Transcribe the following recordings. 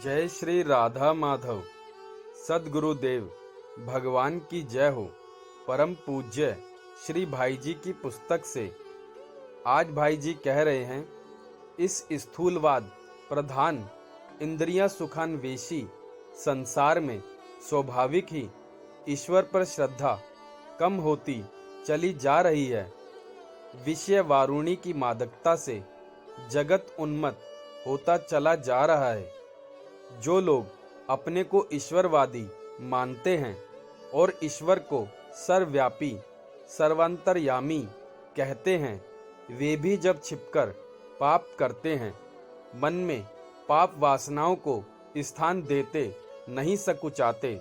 जय श्री राधा माधव। सद्गुरुदेव भगवान की जय हो। परम पूज्य श्री भाई जी की पुस्तक से आज भाई जी कह रहे हैं, इस स्थूलवाद प्रधान इंद्रियां सुखान्वेषी संसार में स्वाभाविक ही ईश्वर पर श्रद्धा कम होती चली जा रही है। विषय वारुणी की मादकता से जगत उन्मत्त होता चला जा रहा है। जो लोग अपने को ईश्वरवादी मानते हैं और ईश्वर को सर्वव्यापी सर्वांतर्यामी कहते हैं, वे भी जब छिपकर पाप करते हैं, मन में पाप वासनाओं को स्थान देते नहीं सकुचाते,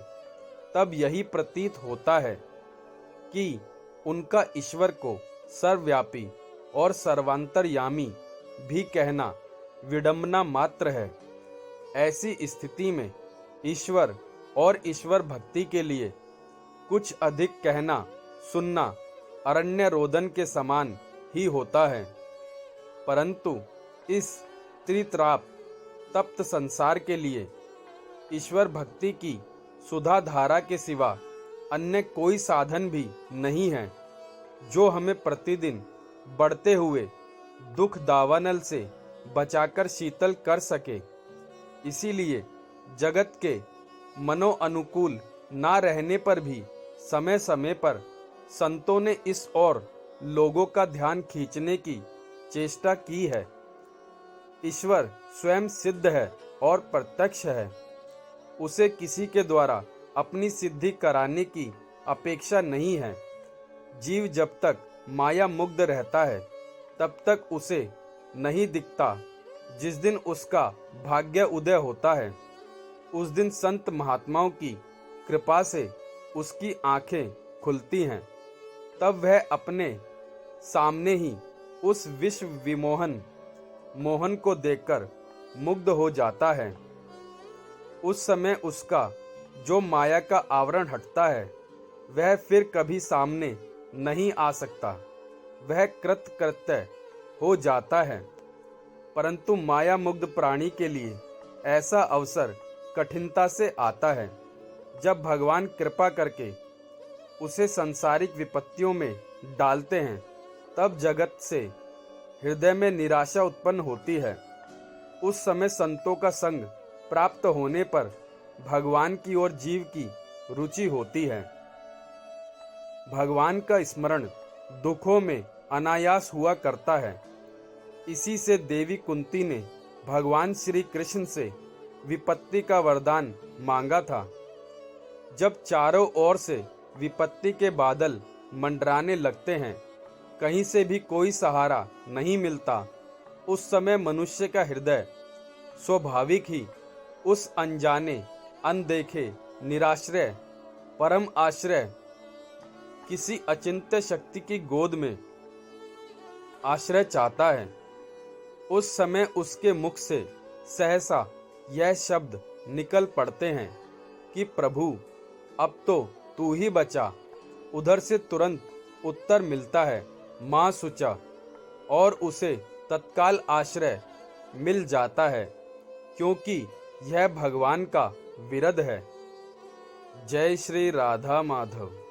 तब यही प्रतीत होता है कि उनका ईश्वर को सर्वव्यापी और सर्वांतर्यामी भी कहना विडंबना मात्र है। ऐसी स्थिति में ईश्वर और ईश्वर भक्ति के लिए कुछ अधिक कहना सुनना अरण्य रोदन के समान ही होता है। परंतु इस त्रित्राप तप्त संसार के लिए ईश्वर भक्ति की सुधा धारा के सिवा अन्य कोई साधन भी नहीं है, जो हमें प्रतिदिन बढ़ते हुए दुख दावानल से बचाकर शीतल कर सके। इसीलिए जगत के मनो अनुकूल ना रहने पर भी समय समय पर संतों ने इस ओर लोगों का ध्यान खींचने की चेष्टा की है। ईश्वर स्वयं सिद्ध है और प्रत्यक्ष है। उसे किसी के द्वारा अपनी सिद्धि कराने की अपेक्षा नहीं है। जीव जब तक माया मुग्ध रहता है तब तक उसे नहीं दिखता। जिस दिन उसका भाग्य उदय होता है, उस दिन संत महात्माओं की कृपा से उसकी आंखें खुलती हैं। तब वह अपने सामने ही उस विश्व विमोहन मोहन को देखकर मुग्ध हो जाता है। उस समय उसका जो माया का आवरण हटता है, वह फिर कभी सामने नहीं आ सकता। वह कृतकृत्य हो जाता है। परंतु माया मुग्ध प्राणी के लिए ऐसा अवसर कठिनता से आता है। जब भगवान कृपा करके उसे सांसारिक विपत्तियों में डालते हैं, तब जगत से हृदय में निराशा उत्पन्न होती है। उस समय संतों का संग प्राप्त होने पर भगवान की ओर जीव की रुचि होती है। भगवान का स्मरण दुखों में अनायास हुआ करता है। इसी से देवी कुंती ने भगवान श्री कृष्ण से विपत्ति का वरदान मांगा था। जब चारों ओर से विपत्ति के बादल मंडराने लगते हैं, कहीं से भी कोई सहारा नहीं मिलता, उस समय मनुष्य का हृदय स्वाभाविक ही उस अनजाने, अनदेखे, निराश्रय, परम आश्रय किसी अचिंत्य शक्ति की गोद में आश्रय चाहता है। उस समय उसके मुख से सहसा यह शब्द निकल पड़ते हैं कि प्रभु, अब तो तू ही बचा। उधर से तुरंत उत्तर मिलता है, माँ सुचा, और उसे तत्काल आश्रय मिल जाता है, क्योंकि यह भगवान का विरद है। जय श्री राधा माधव।